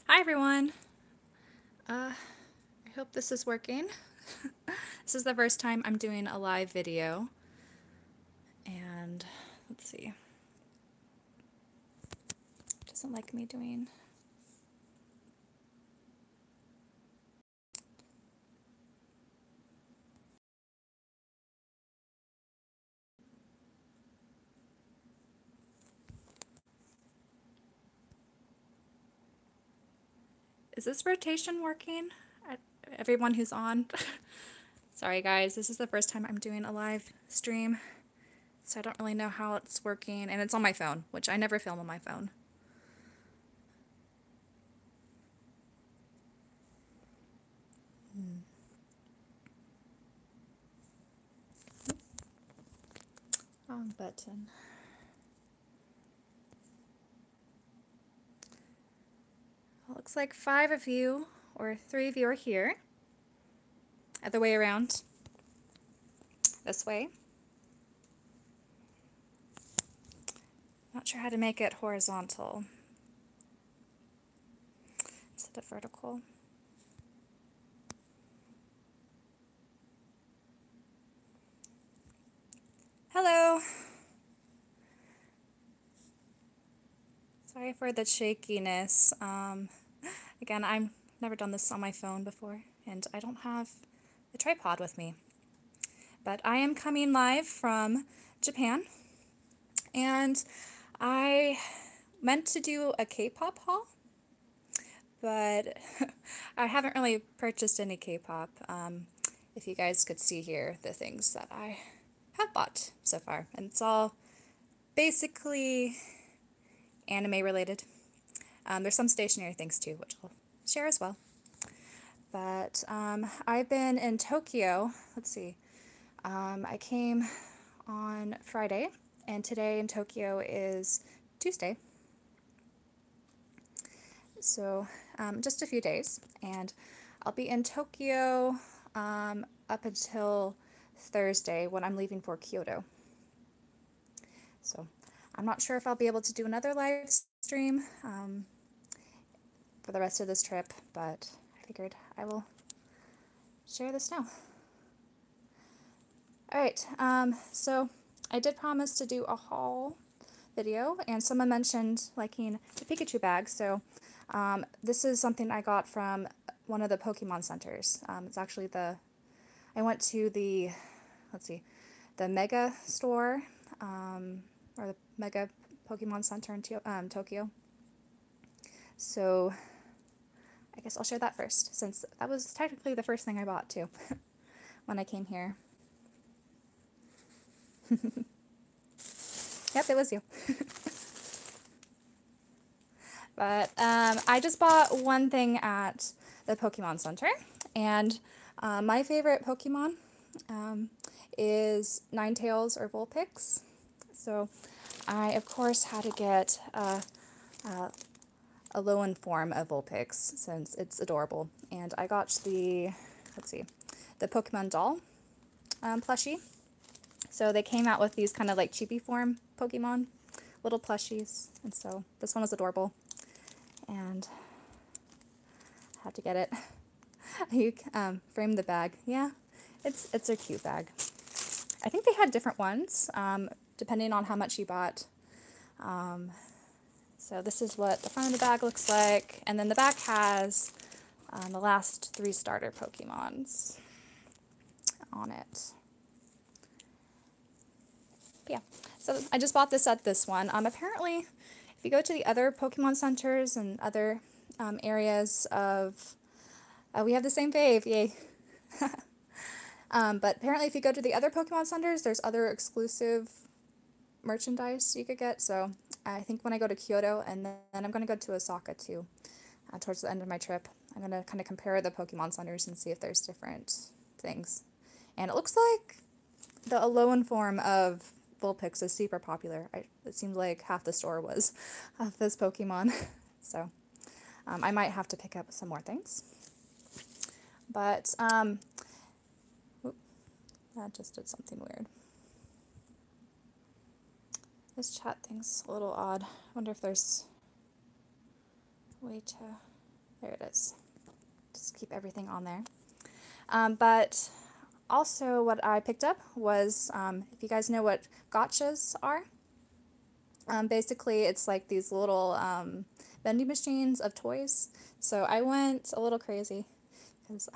Hi everyone. I hope this is working. This is the first time I'm doing a live video, and let's see. Doesn't like me doing. Is this rotation working? Everyone who's on. Sorry guys, this is the first time I'm doing a live stream, so I don't really know how it's working, and it's on my phone, which I never film on my phone. Wrong button. Well, looks like 5 of you, or 3 of you are here. Other way around. This way. Not sure how to make it horizontal instead of vertical. Hello. Sorry for the shakiness. Again, I've never done this on my phone before, and I don't have a tripod with me. But I am coming live from Japan, and I meant to do a K-pop haul, but I haven't really purchased any K-pop. If you guys could see here the things that I have bought so far, and it's all basically anime related. There's some stationary things too, which I'll share as well. But I've been in Tokyo. Let's see. I came on Friday, and today in Tokyo is Tuesday. So just a few days, and I'll be in Tokyo up until Thursday when I'm leaving for Kyoto. So I'm not sure if I'll be able to do another live stream for the rest of this trip, but I figured I will share this now. Alright, so I did promise to do a haul video, and someone mentioned liking the Pikachu bag, so this is something I got from one of the Pokemon centers. It's actually I went to the, let's see, the Mega store, or the Mega Pokemon Center in Tokyo. So I guess I'll share that first, since that was technically the first thing I bought too when I came here. Yep, it was you. But I just bought one thing at the Pokemon Center, and my favorite Pokemon is Ninetales or Vulpix. So I, of course, had to get a low-end form of Vulpix since it's adorable. And I got the, let's see, the Pokemon doll plushie. So they came out with these kind of like chibi form Pokemon, little plushies. And so this one was adorable. And I had to get it. You frame the bag. Yeah, it's a cute bag. I think they had different ones, depending on how much you bought. So this is what the front of the bag looks like. And then the back has the last 3 starter Pokemons on it. Yeah, so I just bought this at this one. Apparently, if you go to the other Pokemon centers and other areas of... we have the same fave, yay. But apparently if you go to the other Pokemon centers, there's other exclusive merchandise you could get. So I think when I go to Kyoto, and then I'm going to go to Osaka too, towards the end of my trip, I'm going to kind of compare the Pokemon centers and see if there's different things. And it looks like the Alolan form of Vulpix is super popular. It seems like half the store was of this Pokemon. So I might have to pick up some more things. But that just did something weird. This chat thing's a little odd. I wonder if there's a way to There it is. Just keep everything on there. But also what I picked up was, if you guys know what gotchas are, basically it's like these little vending machines of toys. So I went a little crazy because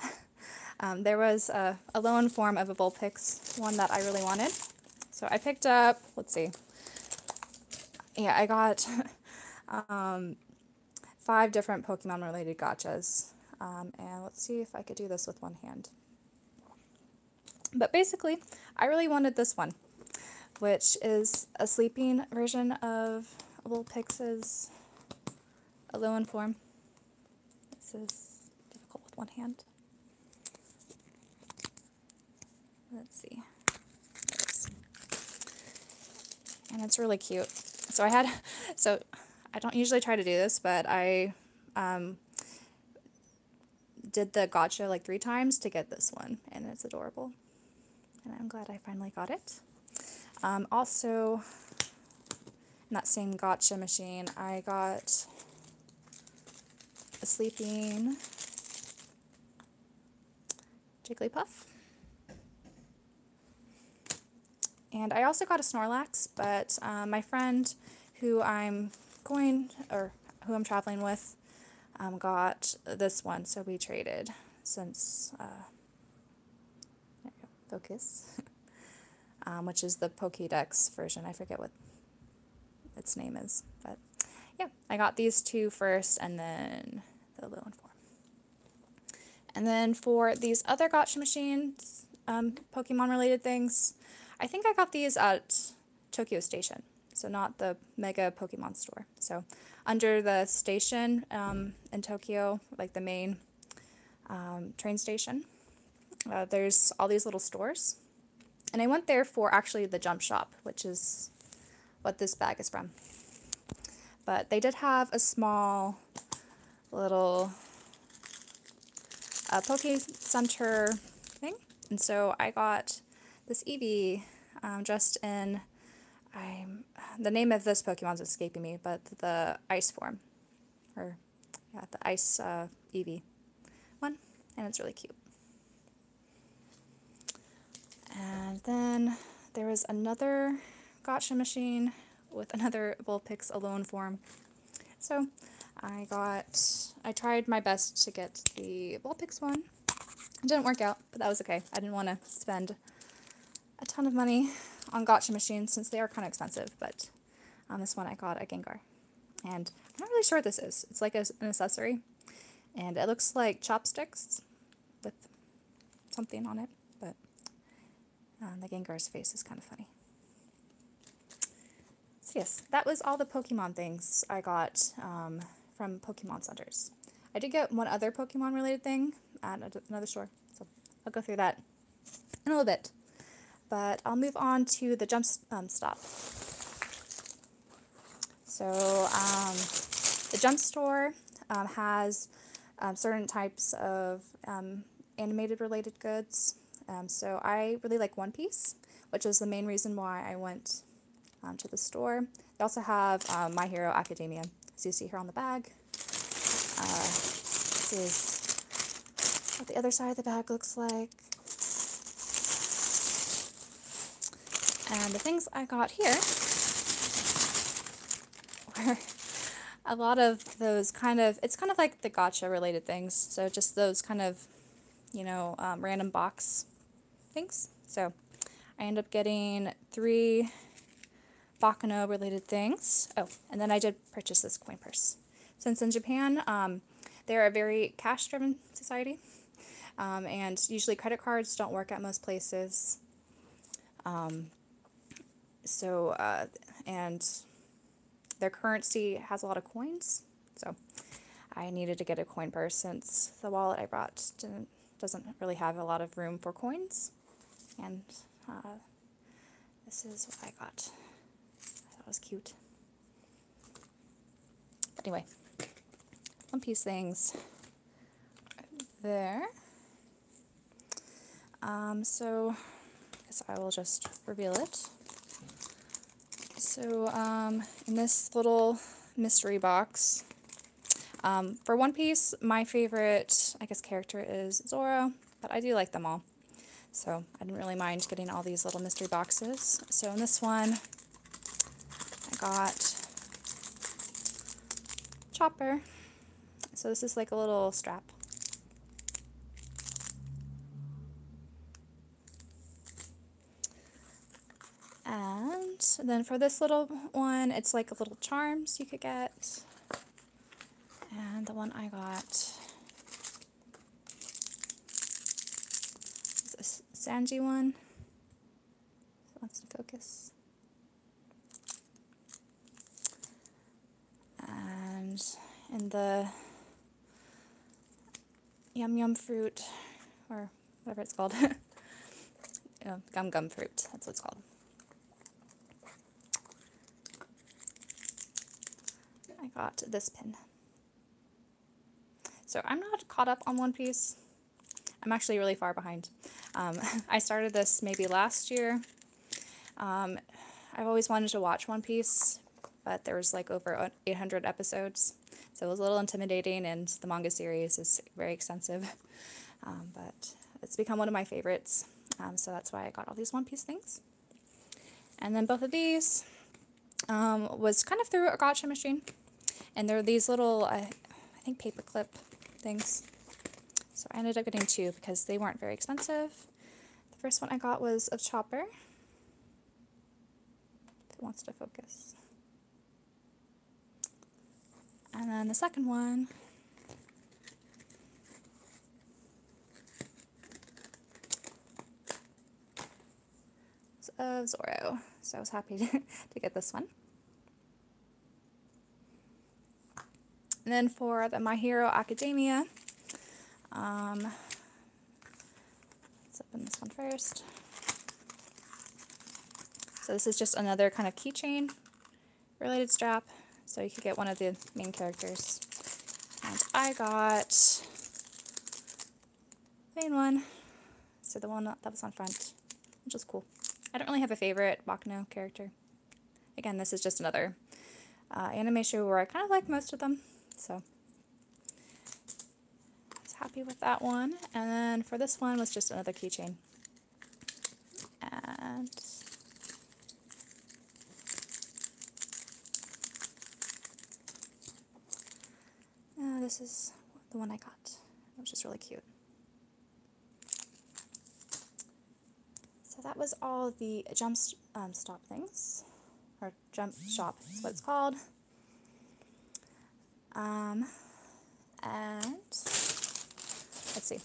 there was a loan form of a Vulpix, one that I really wanted. So I picked up, let's see, yeah, I got 5 different Pokemon related gotchas. And let's see if I could do this with one hand. But basically, I really wanted this one, which is a sleeping version of Vulpix's Alolan form. This is difficult with one hand. Let's see. There it is. And it's really cute. So I don't usually try to do this, but I did the gotcha like 3 times to get this one, and it's adorable. And I'm glad I finally got it. Also, in that same gotcha machine, I got a sleeping Jigglypuff. And I also got a Snorlax, but my friend who I'm traveling with got this one, so we traded since, there you go, Focus, which is the Pokédex version. I forget what its name is, but yeah, I got these 2 first, and then the Alolan form. And then for these other gotcha machines, Pokemon related things, I think I got these at Tokyo Station, so not the Mega Pokemon Store. So under the station in Tokyo, like the main train station, there's all these little stores. And I went there for actually the jump shop, which is what this bag is from. But they did have a small little Poke Center thing. And so I got this Eevee dressed in, the name of this Pokemon's escaping me, but the ice form. Or, yeah, the ice Eevee one. And it's really cute. And then there was another gotcha machine with another Vulpix Alolan form. So I tried my best to get the Vulpix one. It didn't work out, but that was okay. I didn't want to spend a ton of money on gotcha machines since they are kind of expensive, but on this one I got a Gengar. And I'm not really sure what this is. It's like an accessory, and it looks like chopsticks with something on it, but the Gengar's face is kind of funny. So yes, that was all the Pokemon things I got from Pokemon Centers. I did get one other Pokemon related thing at another store, so I'll go through that in a little bit. But I'll move on to the jump stop. So the jump store has certain types of animated related goods. So I really like One Piece, which is the main reason why I went to the store. They also have My Hero Academia, as you see here on the bag. This is what the other side of the bag looks like. And the things I got here were a lot of those it's kind of like the gotcha related things. So just those kind of, random box things. So I ended up getting 3 Bakano related things. Oh, and then I did purchase this coin purse. Since in Japan, they're a very cash-driven society, and usually credit cards don't work at most places. And their currency has a lot of coins, so I needed to get a coin purse since the wallet I brought doesn't really have a lot of room for coins. And this is what I got. I thought it was cute. But anyway, One Piece things there. So I guess I will just reveal it. So in this little mystery box, For One Piece, my favorite, I guess, character is Zoro, but I do like them all. So I didn't really mind getting all these little mystery boxes. So in this one, I got Chopper. So this is like a little strap. And then for this little one, it's like a little charms you could get. And the one I got is a Sanji one. So it wants to focus. And in the Yum Yum fruit, or whatever it's called, Gum Gum fruit, that's what it's called. I got this pin. So I'm not caught up on One Piece. I'm actually really far behind. I started this maybe last year. I've always wanted to watch One Piece, but there was like over 800 episodes, so it was a little intimidating, and the manga series is very extensive. But it's become one of my favorites, so that's why I got all these One Piece things. And then both of these was kind of through a gotcha machine, and they're these little, I think, paperclip things. So I ended up getting two because they weren't very expensive. The first one I got was of Chopper. If it wants to focus. And then the second one was of Zoro. So I was happy to get this one. And then for the My Hero Academia, let's open this one first. So this is just another kind of keychain related strap, so you could get one of the main characters. And I got the main one, so the one that was on front, which is cool. I don't really have a favorite Baccano character. Again, this is just another anime show where I kind of like most of them, so I was happy with that one. And then for this one was just another keychain. And this is the one I got, which is really cute. So that was all the jump stop things, or jump shop is what it's called. And let's see.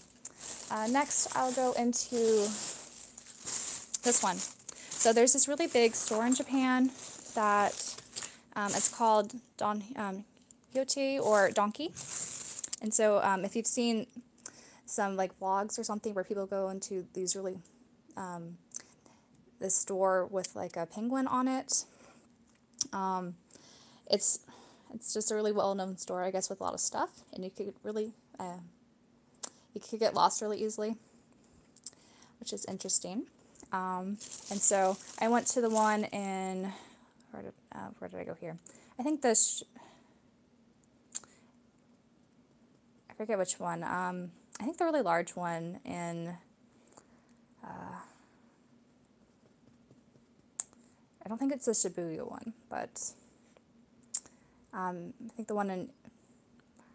Next, I'll go into this one. So there's this really big store in Japan that it's called Yote or Donkey. And so if you've seen some like vlogs or something where people go into these really this store with like a penguin on it, it's just a really well-known store, I guess, with a lot of stuff, and you could really you could get lost really easily, which is interesting. And so I went to the one in where did I go here? I think this. I forget which one. I think the really large one in. I don't think it's the Shibuya one, but I think the one in.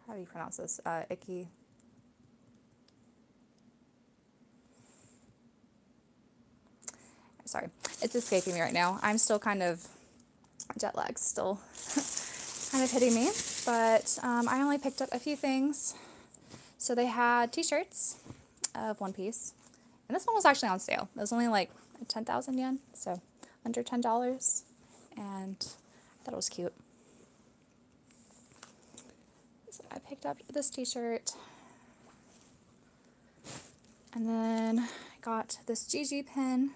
How do you pronounce this? Iki. Sorry, it's escaping me right now. I'm still kind of jet lag, still kind of hitting me, but I only picked up a few things. So they had t-shirts of One Piece, and this one was actually on sale. It was only like 10,000 yen, so under $10, and I thought it was cute. So I picked up this t-shirt, and then I got this Gigi pin.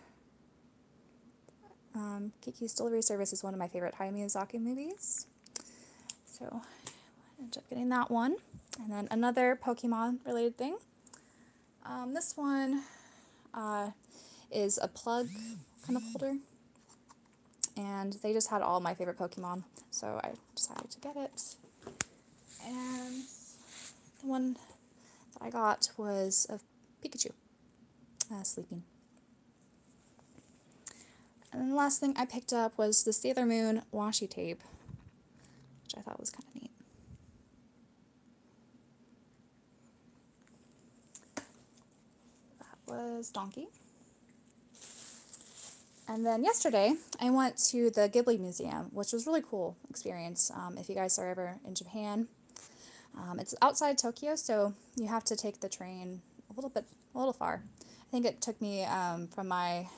Kiki's Delivery Service is one of my favorite Hayao Miyazaki movies, so I ended up getting that one. And then another Pokemon related thing. This one is a plug kind of holder, and they just had all my favorite Pokemon, so I decided to get it. And the one that I got was of Pikachu sleeping. And then the last thing I picked up was the Sailor Moon washi tape, which I thought was kind of neat. That was Donkey. And then yesterday, I went to the Ghibli Museum, which was a really cool experience. If you guys are ever in Japan, it's outside Tokyo, so you have to take the train a little far. I think it took me from my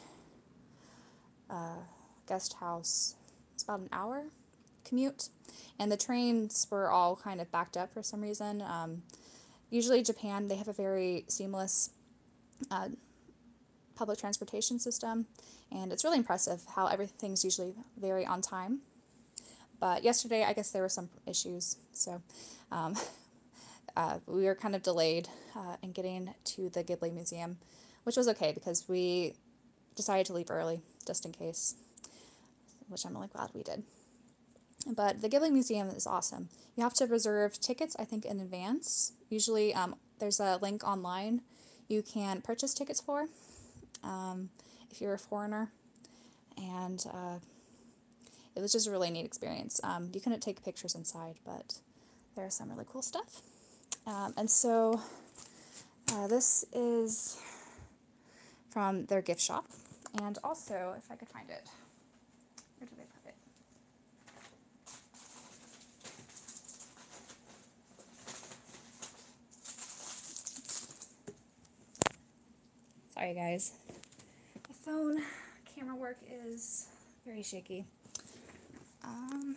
guest house, it's about an hour commute, and the trains were all kind of backed up for some reason. Usually Japan, they have a very seamless public transportation system, and it's really impressive how everything's usually very on time. But yesterday, I guess there were some issues, so we were kind of delayed in getting to the Ghibli Museum, which was okay because we decided to leave early just in case, which I'm really glad we did. But the Ghibli Museum is awesome. You have to reserve tickets, I think, in advance. Usually there's a link online you can purchase tickets for if you're a foreigner. And it was just a really neat experience. You couldn't take pictures inside, but there's some really cool stuff. And so this is from their gift shop. And also, if I could find it, where did they put it? Sorry guys, my phone camera work is very shaky. On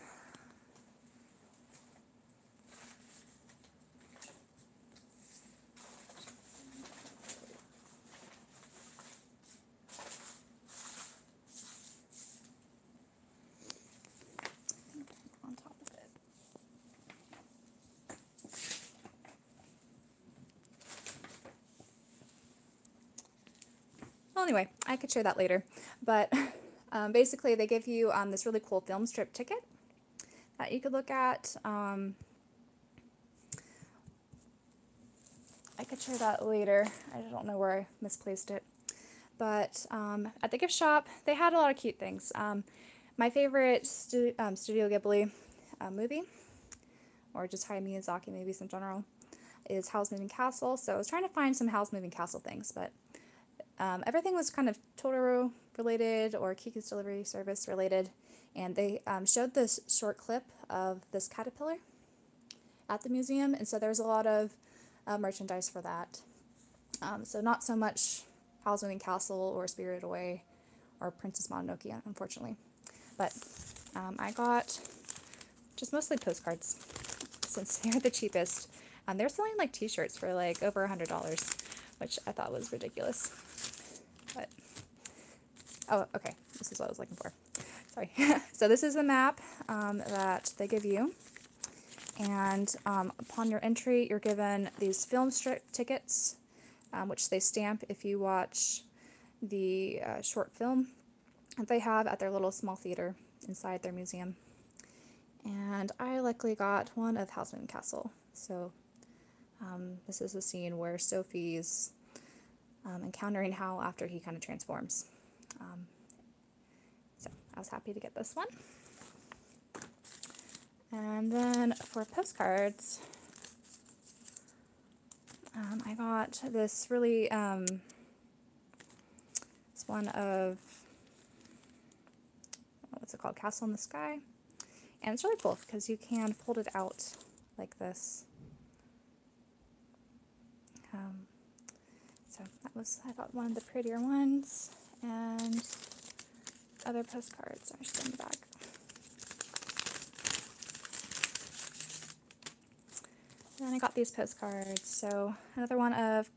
top of it. Well, anyway, I could share that later, but basically they give you this really cool film strip ticket that you could look at. I could share that later. I don't know where I misplaced it. But at the gift shop, they had a lot of cute things. My favorite Studio Ghibli movie, or just Hayao Miyazaki movies in general, is Howl's Moving Castle. So I was trying to find some Howl's Moving Castle things, but everything was kind of Totoro related or Kiki's Delivery Service related. And they showed this short clip of this caterpillar at the museum, and so there's a lot of merchandise for that. So not so much Howl's Moving Castle or Spirited Away or Princess Mononoke, unfortunately. But I got just mostly postcards since they're the cheapest. They're selling like t-shirts for like over $100, which I thought was ridiculous. But oh, okay, this is what I was looking for. Sorry. So this is the map that they give you. And upon your entry, you're given these film strip tickets, which they stamp if you watch the short film that they have at their little small theater inside their museum. And I luckily got one of Howl's Moving Castle. So this is the scene where Sophie's encountering Howl after he kind of transforms. So I was happy to get this one. And then for postcards, I got this really, it's one of, what's it called, Castle in the Sky. And it's really cool because you can fold it out like this. So that was, I thought, one of the prettier ones. And other postcards are just in the back. And then I got these postcards. So another one of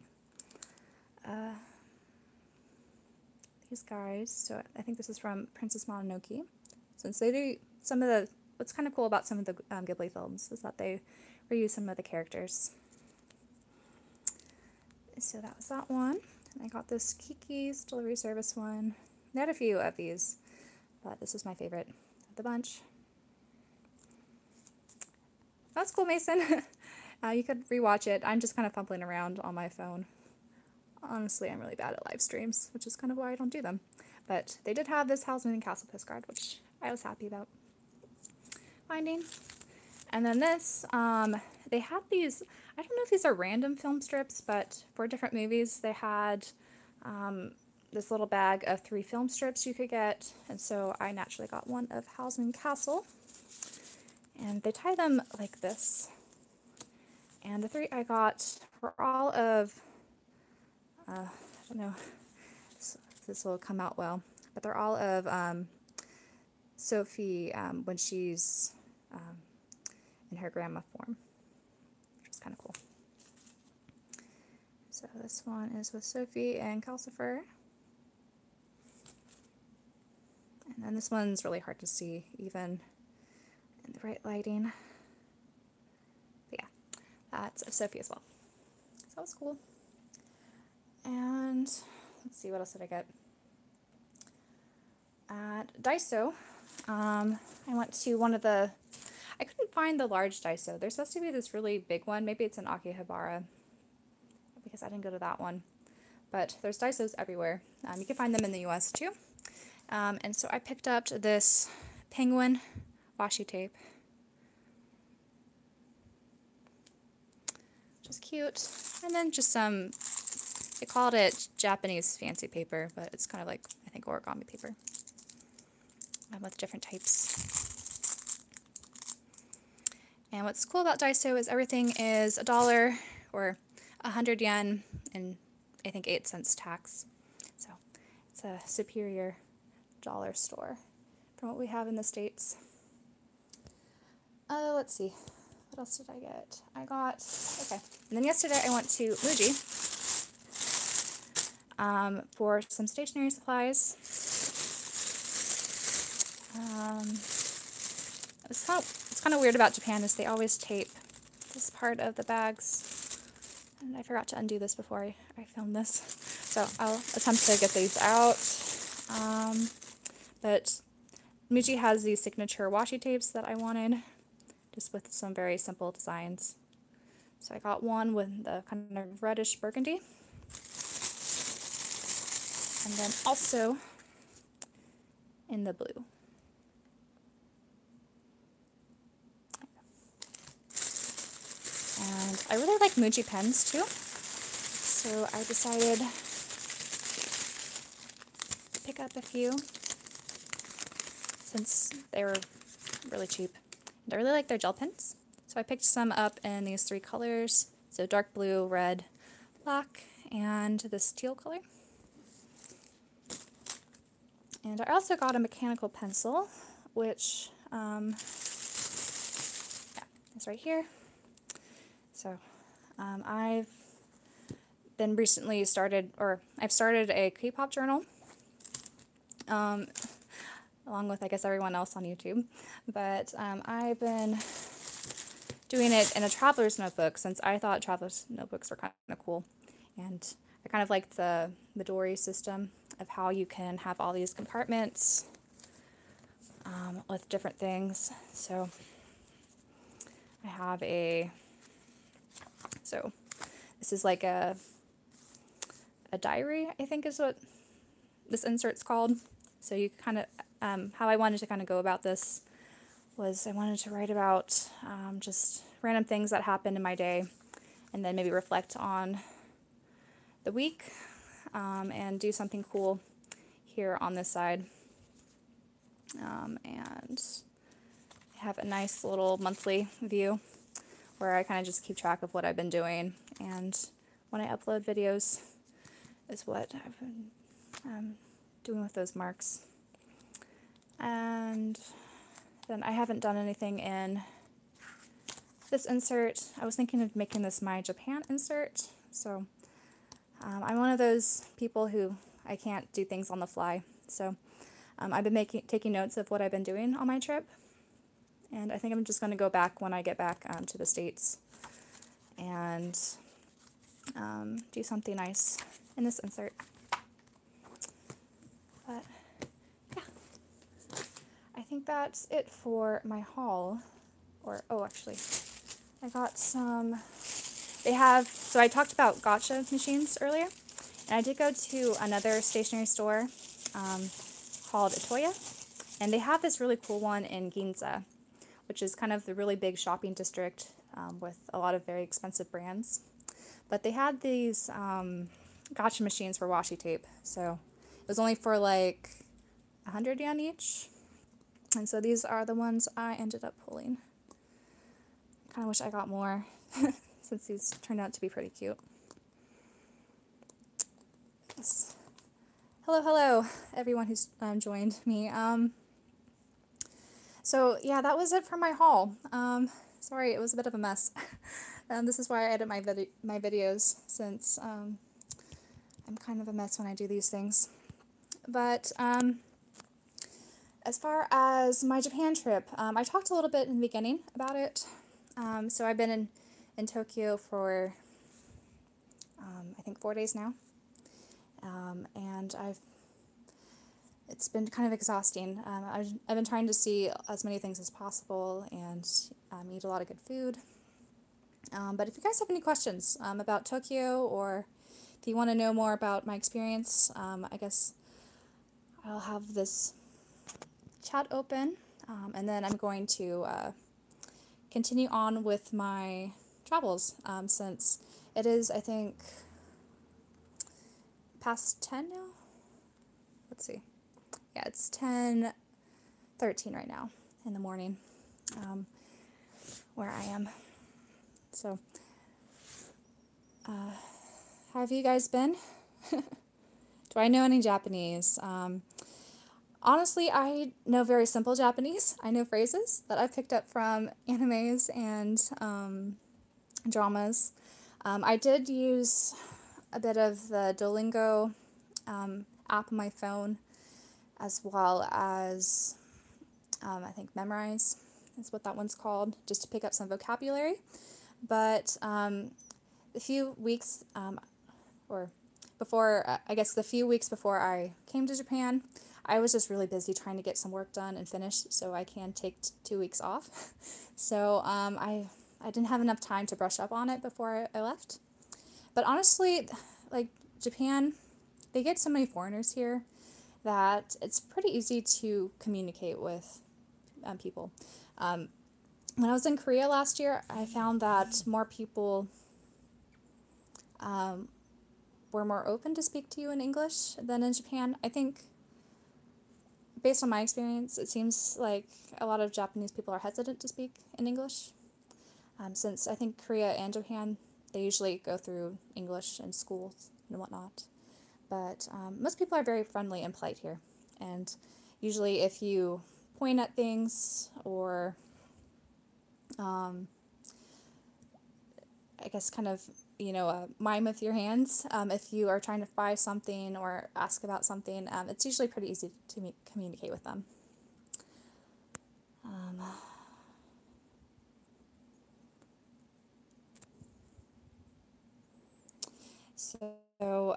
these guys. So I think this is from Princess Mononoke. Since they do some of the, what's kind of cool about some of the Ghibli films is that they reuse some of the characters. So that was that one. And I got this Kiki's Delivery Service one. They had a few of these, but this was my favorite of the bunch. That's cool, Mason. You could rewatch it. I'm just kind of fumbling around on my phone. Honestly, I'm really bad at live streams, which is kind of why I don't do them. But they did have this House Moving Castle postcard, which I was happy about finding. And then this, they had these, I don't know if these are random film strips, but for different movies, they had this little bag of 3 film strips you could get. And so I naturally got one of House Moving Castle. And they tie them like this. And the 3 I got were all of, I don't know if this will come out well, but they're all of Sophie when she's in her grandma form, which is kind of cool. So this one is with Sophie and Calcifer. And then this one's really hard to see even in the right lighting. But yeah, that's of Sophie as well. So that was cool. And let's see, what else did I get? At Daiso, I went to one of the, I couldn't find the large Daiso. There's supposed to be this really big one. Maybe it's in Akihabara, because I didn't go to that one. But there's Daisos everywhere. You can find them in the US too. And so I picked up this penguin washi tape, which is cute. And then just some, they called it Japanese fancy paper, but it's kind of like, I think, origami paper with different types. And what's cool about Daiso is everything is $1 or 100 yen and I think 8 cents tax. So it's a superior dollar store from what we have in the States. Let's see. What else did I get? I got, okay. And then yesterday I went to Muji for some stationery supplies. It's kind of weird about Japan is they always tape this part of the bags. And I forgot to undo this before I filmed this. So I'll attempt to get these out. But Muji has these signature washi tapes that I wanted, just with some very simple designs. So I got one with the kind of reddish burgundy. And then also in the blue. And I really like Muji pens too. So I decided to pick up a few since they were really cheap. And I really like their gel pens. So I picked some up in these 3 colors. So dark blue, red, black, and this teal color. And I also got a mechanical pencil, which is right here. So I've been recently started, or I've started a Kpop journal, along with, I guess, everyone else on YouTube. But I've been doing it in a traveler's notebook since I thought traveler's notebooks were kind of cool. And I kind of liked the Midori system of how you can have all these compartments with different things. So I have so this is like a diary, I think is what this insert's called. So you kind of, how I wanted to kind of go about this was I wanted to write about just random things that happened in my day and then maybe reflect on the week and do something cool here on this side. And I have a nice little monthly view where I kind of just keep track of what I've been doing, and when I upload videos is what I've been doing with those marks. And then I haven't done anything in this insert. I was thinking of making this my Japan insert, so I'm one of those people who I can't do things on the fly, so I've been taking notes of what I've been doing on my trip, and I think I'm just going to go back when I get back to the States and do something nice in this insert. But yeah, I think that's it for my haul. Or, oh, actually, I got some, so I talked about gotcha machines earlier, and I did go to another stationery store called Itoya, and they have this really cool one in Ginza, which is kind of the really big shopping district with a lot of very expensive brands. But they had these gotcha machines for washi tape, so it was only for like 100 yen each. And so these are the ones I ended up pulling. Kind of wish I got more since these turned out to be pretty cute. Yes. Hello, everyone who's joined me. So yeah, that was it for my haul. Sorry, it was a bit of a mess. This is why I edit my videos, since I'm kind of a mess when I do these things. But as far as my Japan trip, I talked a little bit in the beginning about it. So I've been in Tokyo for I think 4 days now, and it's been kind of exhausting. I've been trying to see as many things as possible and eat a lot of good food. But if you guys have any questions about Tokyo, or if you want to know more about my experience, I guess I'll have this chat open, and then I'm going to continue on with my travels, since it is, I think, past 10 now? Let's see. Yeah, it's 10:13 right now in the morning, where I am. So, how have you guys been? Do I know any Japanese? Honestly, I know very simple Japanese. I know phrases that I've picked up from animes and dramas. I did use a bit of the Duolingo app on my phone, as well as I think Memrise is what that one's called, just to pick up some vocabulary. But a few weeks, or before, I guess the few weeks before I came to Japan, I was just really busy trying to get some work done and finished so I can take 2 weeks off. So I didn't have enough time to brush up on it before I left. But honestly, like Japan, they get so many foreigners here that it's pretty easy to communicate with people. When I was in Korea last year, I found that more people were more open to speak to you in English than in Japan. I think, based on my experience, it seems like a lot of Japanese people are hesitant to speak in English, since I think Korea and Japan, they usually go through English in schools and whatnot. But most people are very friendly and polite here. And usually if you point at things, or I guess kind of, mime with your hands, if you are trying to buy something or ask about something, it's usually pretty easy to communicate with them. So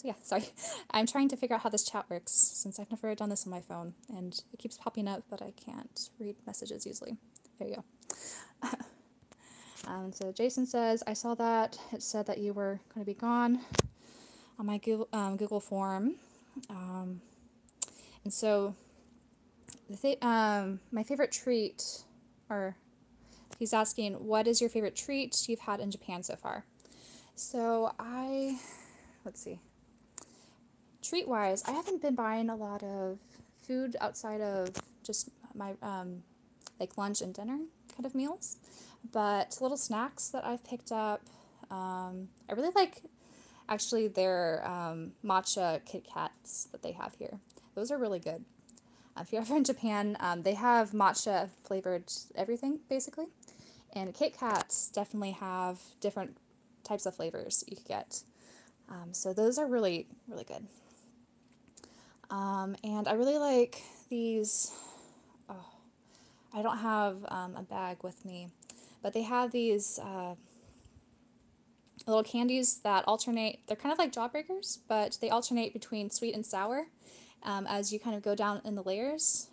yeah, sorry. I'm trying to figure out how this chat works, since I've never done this on my phone, and it keeps popping up, but I can't read messages easily. There you go. So Jason says, I saw that it said that you were going to be gone on my Google form. And so my favorite treat, or he's asking, what is your favorite treat you've had in Japan so far? So let's see. Treat-wise, I haven't been buying a lot of food outside of just my like lunch and dinner kind of meals, but little snacks that I've picked up. I really like, actually, their matcha Kit Kats that they have here. Those are really good. If you're ever in Japan, they have matcha flavored everything, basically, and Kit Kats definitely have different types of flavors you could get. So those are really, really good. And I really like these, I don't have a bag with me, but they have these little candies that alternate. They're kind of like jawbreakers, but they alternate between sweet and sour as you kind of go down in the layers.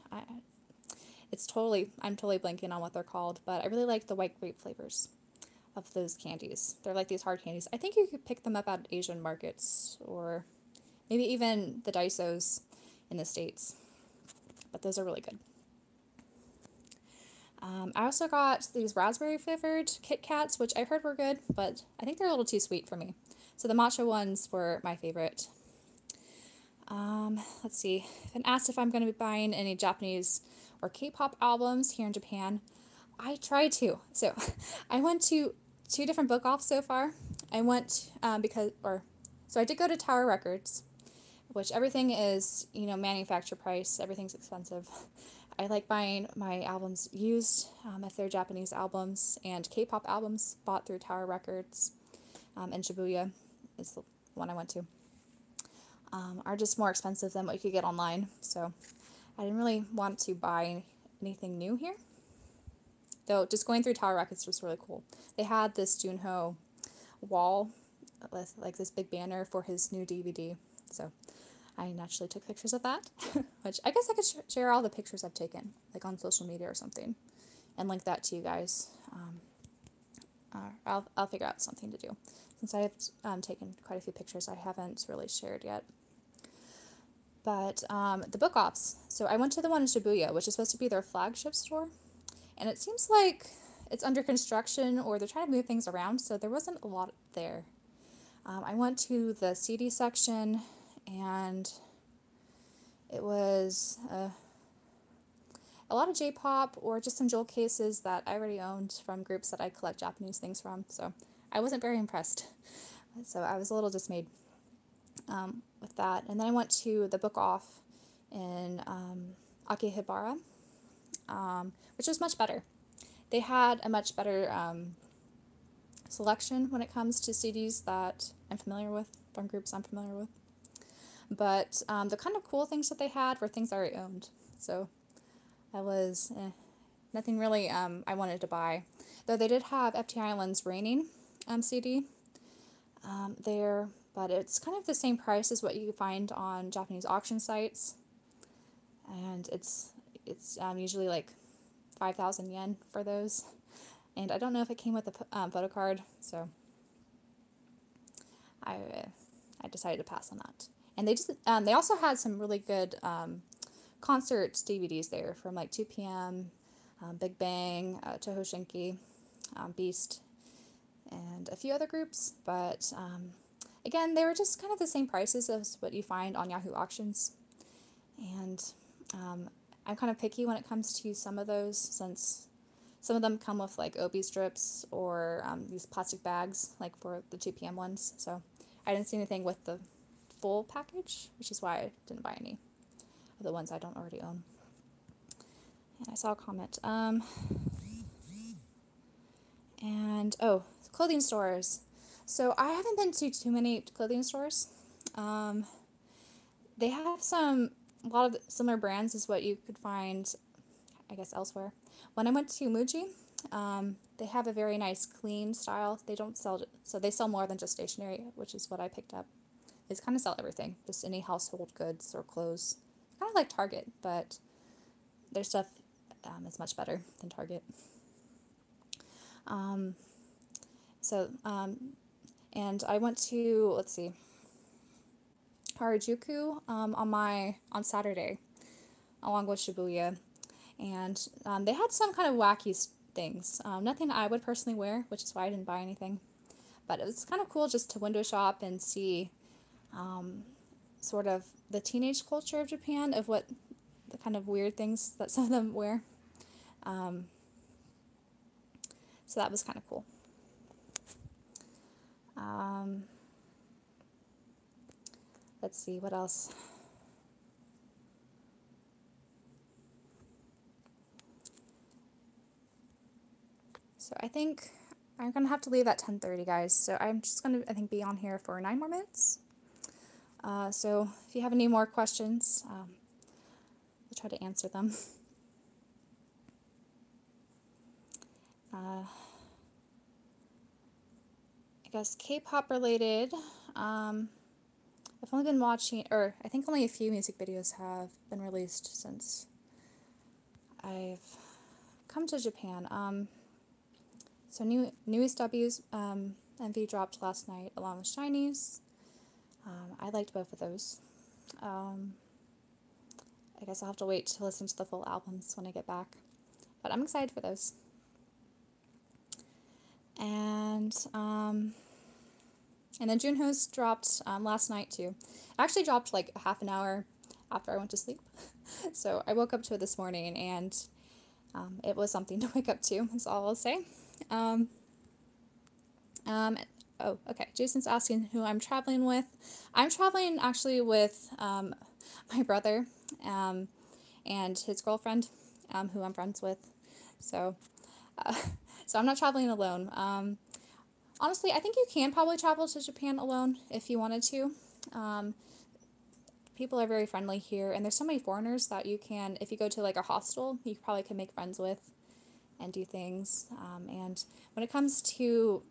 I'm totally blanking on what they're called, but I really like the white grape flavors of those candies. They're like these hard candies. I think you could pick them up at Asian markets or maybe even the Daisos in the States, but those are really good. I also got these raspberry flavored Kit Kats, which I heard were good, but I think they're a little too sweet for me. So the matcha ones were my favorite. Let's see. I've been asked if I'm going to be buying any Japanese or K-pop albums here in Japan. I tried to. So I went to 2 different book offs so far. I went so I did go to Tower Records, which everything is, manufacturer price. Everything's expensive. I like buying my albums used, if they're Japanese albums, and K-pop albums bought through Tower Records in Shibuya is the one I went to. Are just more expensive than what you could get online. So I didn't really want to buy anything new here. Though just going through Tower Records was really cool. They had this Junho wall with like this big banner for his new DVD. So I naturally took pictures of that, which I guess I could share all the pictures I've taken, like on social media or something, and link that to you guys. I'll figure out something to do. Since I've taken quite a few pictures, I haven't really shared yet. But the book offs. So I went to the one in Shibuya, which is supposed to be their flagship store. And it seems like it's under construction or they're trying to move things around, so there wasn't a lot there. I went to the CD section, and it was a lot of J-pop or just some jewel cases that I already owned from groups that I collect Japanese things from. So I wasn't very impressed. So I was a little dismayed with that. And then I went to the book off in Akihabara, which was much better. They had a much better selection when it comes to CDs that I'm familiar with, from groups I'm familiar with. But the kind of cool things that they had were things I already owned. So I was nothing really I wanted to buy. Though they did have FT Island's Raining CD there, but it's kind of the same price as what you find on Japanese auction sites. And it's usually like 5,000 yen for those. And I don't know if it came with a photo card, so I decided to pass on that. And they also had some really good concert DVDs there from like 2PM, Big Bang, Toho Shinki, Beast, and a few other groups. But again, they were just kind of the same prices as what you find on Yahoo Auctions. And I'm kind of picky when it comes to some of those, since some of them come with like OB strips or these plastic bags, like for the 2PM ones. So I didn't see anything with the full package, which is why I didn't buy any of the ones I don't already own. And I saw a comment. Clothing stores. So I haven't been to too many clothing stores. They have a lot of similar brands as what you could find, I guess, elsewhere. When I went to Muji, they have a very nice clean style. They don't sell, so they sell more than just stationery, which is what I picked up. They kind of sell everything, just any household goods or clothes. Kind of like Target, but their stuff is much better than Target. And I went to, let's see, Harajuku on Saturday, along with Shibuya, and they had some kind of wacky things. Nothing I would personally wear, which is why I didn't buy anything. But it was kind of cool just to window shop and see sort of the teenage culture of Japan, of what the kind of weird things that some of them wear. So that was kind of cool. Let's see, what else? So I think I'm going to have to leave at 10:30, guys. So I'm just going to, I think, be on here for 9 more minutes. So if you have any more questions, I'll try to answer them. I guess K-pop related, I've only been watching, or I think only a few music videos have been released since I've come to Japan. So newest W's MV dropped last night along with Shinies. I liked both of those. I guess I'll have to wait to listen to the full albums when I get back. But I'm excited for those. And then Junho's dropped last night too. It actually dropped like a half an hour after I went to sleep. So I woke up to it this morning, and it was something to wake up to, is all I'll say. Oh, okay. Jason's asking who I'm traveling with. I'm traveling actually with my brother and his girlfriend, who I'm friends with. So I'm not traveling alone. Honestly, I think you can probably travel to Japan alone if you wanted to. People are very friendly here, and there's so many foreigners that you can, if you go to like a hostel, you probably can make friends with and do things. And when it comes to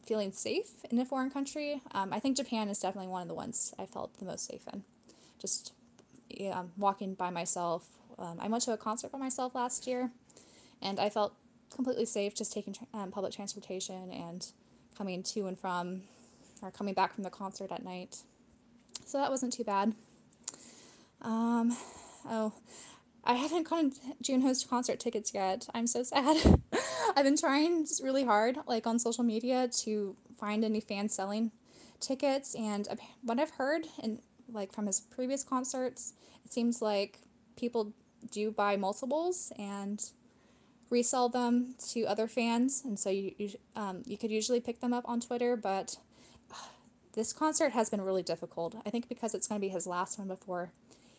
feeling safe in a foreign country, I think Japan is definitely one of the ones I felt the most safe in. Just walking by myself. I went to a concert by myself last year, and I felt completely safe just taking public transportation and coming to and from, or coming back from the concert at night. So that wasn't too bad. I haven't gotten Junho's concert tickets yet. I'm so sad. I've been trying really hard, like on social media, to find any fans selling tickets, and what I've heard, and like from his previous concerts, it seems like people do buy multiples and resell them to other fans, and so you could usually pick them up on Twitter, but this concert has been really difficult. I think because it's going to be his last one before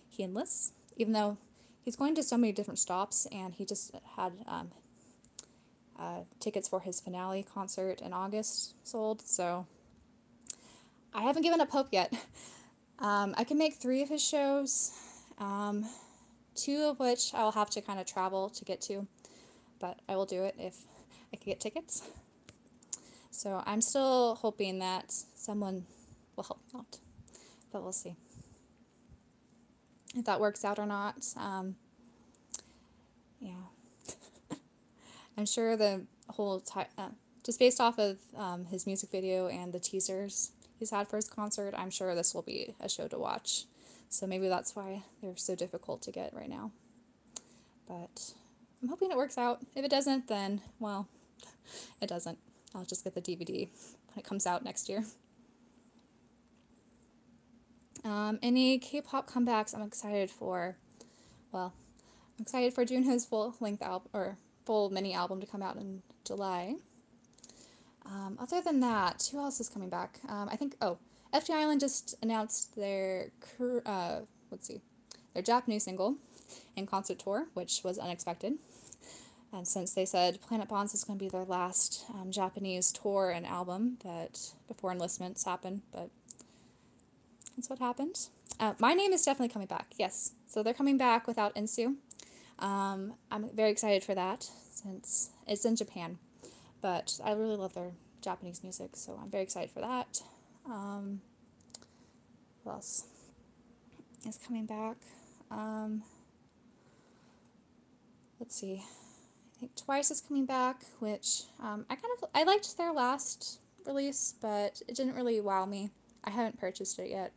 he enlists, even though he's going to so many different stops, and he just had tickets for his finale concert in August sold, so I haven't given up hope yet. I can make 3 of his shows, 2 of which I will have to kind of travel to get to, but I will do it if I can get tickets. So I'm still hoping that someone will help me out, but we'll see if that works out or not. Yeah. I'm sure the whole just based off of his music video and the teasers he's had for his concert, I'm sure this will be a show to watch. So maybe that's why they're so difficult to get right now. But I'm hoping it works out. If it doesn't, then, well, it doesn't. I'll just get the DVD when it comes out next year. Any K-pop comebacks I'm excited for? Well, I'm excited for Junho's full-length album, or full mini album, to come out in July. Other than that, who else is coming back? I think, FT Island just announced their Japanese single and concert tour, which was unexpected. And since they said Planet Bonds is going to be their last Japanese tour and album, but before enlistments happen, but that's what happened. My Name is definitely coming back, yes. So they're coming back without Insu. I'm very excited for that, since it's in Japan. But I really love their Japanese music, so I'm very excited for that. Who else is coming back? Let's see. I think Twice is coming back, which I liked their last release, but it didn't really wow me. I haven't purchased it yet,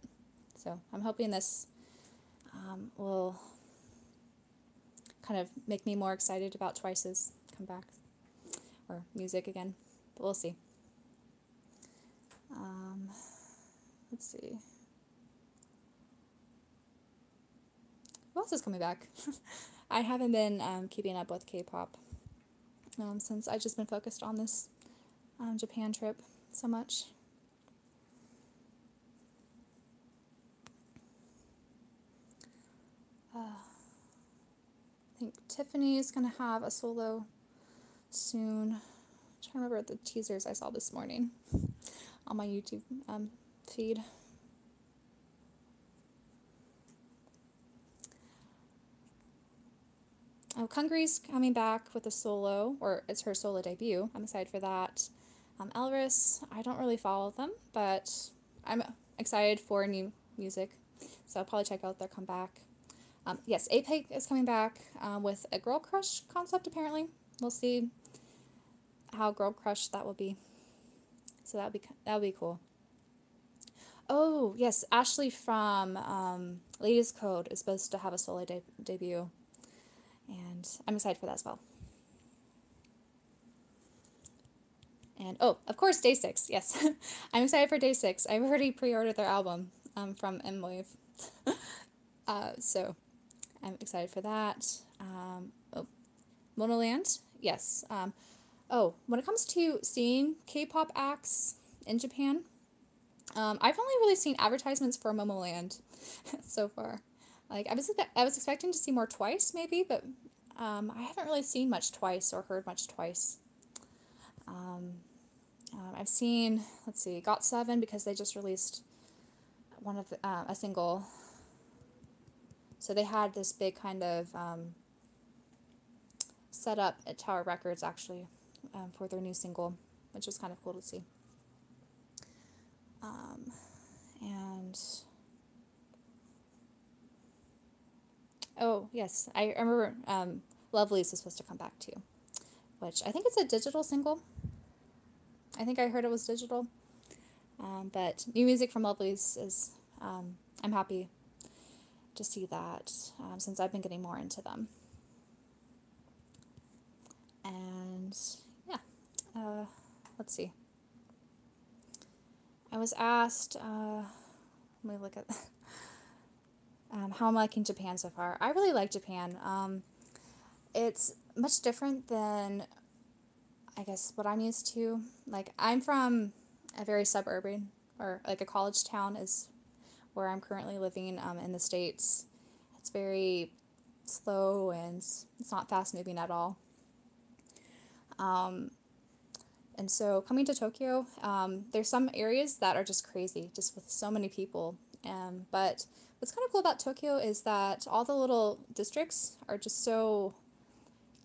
so I'm hoping this will kind of make me more excited about Twice's comeback or music again, but we'll see. Let's see. Who else is coming back? I haven't been keeping up with K-pop since I've just been focused on this Japan trip so much. I think Tiffany is going to have a solo soon. I'm trying to remember the teasers I saw this morning on my YouTube feed. Kungri's coming back with a solo, or it's her solo debut. I'm excited for that. Elris, I don't really follow them, but I'm excited for new music, so I'll probably check out their comeback. Yes, Apex is coming back with a Girl Crush concept, apparently. We'll see how Girl Crush that will be. So that'll be cool. Oh, yes, Ashley from Ladies Code is supposed to have a solo debut, and I'm excited for that as well. And oh, of course, Day 6, yes. I'm excited for Day 6. I've already pre-ordered their album from M-Wave. So I'm excited for that. Oh, Monoland, yes. Oh, when it comes to seeing K-pop acts in Japan, I've only really seen advertisements for Momoland so far. Like I was expecting to see more Twice maybe, but I haven't really seen much Twice or heard much Twice. I've seen, let's see, GOT7 because they just released one of a single. So they had this big kind of setup at Tower Records actually for their new single, which was kind of cool to see. And oh yes, I remember Lovely's was supposed to come back too, which I think it's a digital single. I think I heard it was digital. But new music from Lovely's is, I'm happy to see that since I've been getting more into them. And yeah, let's see. I was asked, let me look at how I'm liking Japan so far. I really like Japan. It's much different than, I guess, what I'm used to. Like, I'm from a very suburban, or like a college town is where I'm currently living in the States. It's very slow and it's not fast moving at all. And so coming to Tokyo, there's some areas that are just crazy, just with so many people. But what's kind of cool about Tokyo is that all the little districts are just so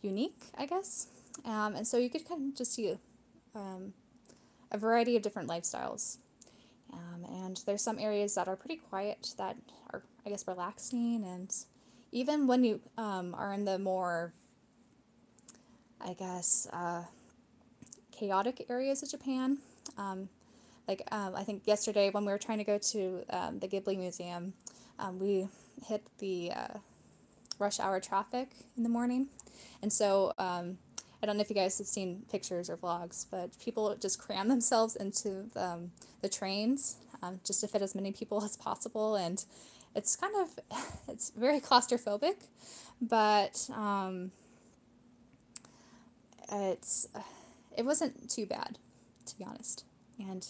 unique, I guess. And so you could kind of just see a variety of different lifestyles. And there's some areas that are pretty quiet that are, I guess, relaxing. And even when you are in the more, I guess, chaotic areas of Japan, I think yesterday when we were trying to go to the Ghibli Museum, we hit the rush hour traffic in the morning. And so I don't know if you guys have seen pictures or vlogs, but people just cram themselves into the trains just to fit as many people as possible. And it's kind of, it's very claustrophobic, but it wasn't too bad, to be honest. And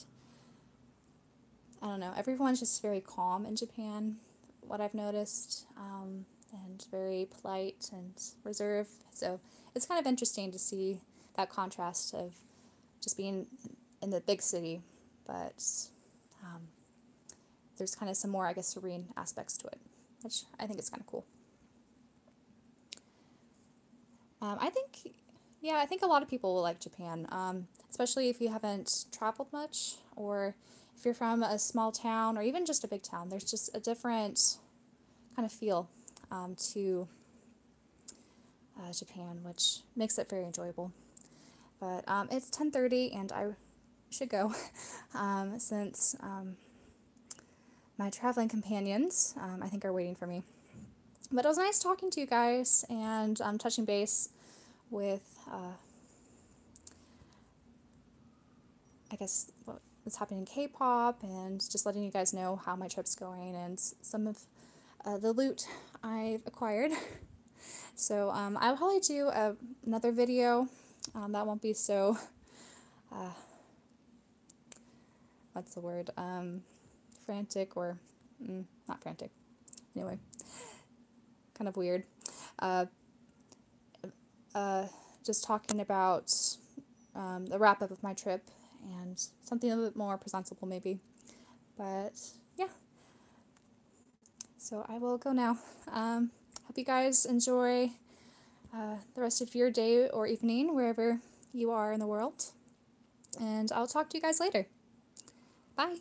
I don't know, everyone's just very calm in Japan, what I've noticed, and very polite and reserved. So it's kind of interesting to see that contrast of just being in the big city, but there's kind of some more, I guess, serene aspects to it, which I think is kind of cool. I think a lot of people will like Japan, especially if you haven't traveled much, or if you're from a small town, or even just a big town. There's just a different kind of feel to Japan, which makes it very enjoyable. But it's 10:30, and I should go since my traveling companions, I think, are waiting for me. But it was nice talking to you guys and touching base with, I guess, what's happening in K-pop, and just letting you guys know how my trip's going and some of the loot I've acquired. So I'll probably do another video that won't be so, what's the word, frantic, or not frantic, anyway, kind of weird. Just talking about the wrap-up of my trip and something a little bit more presentable maybe. But yeah, so I will go now. Hope you guys enjoy the rest of your day or evening, wherever you are in the world. And I'll talk to you guys later. Bye.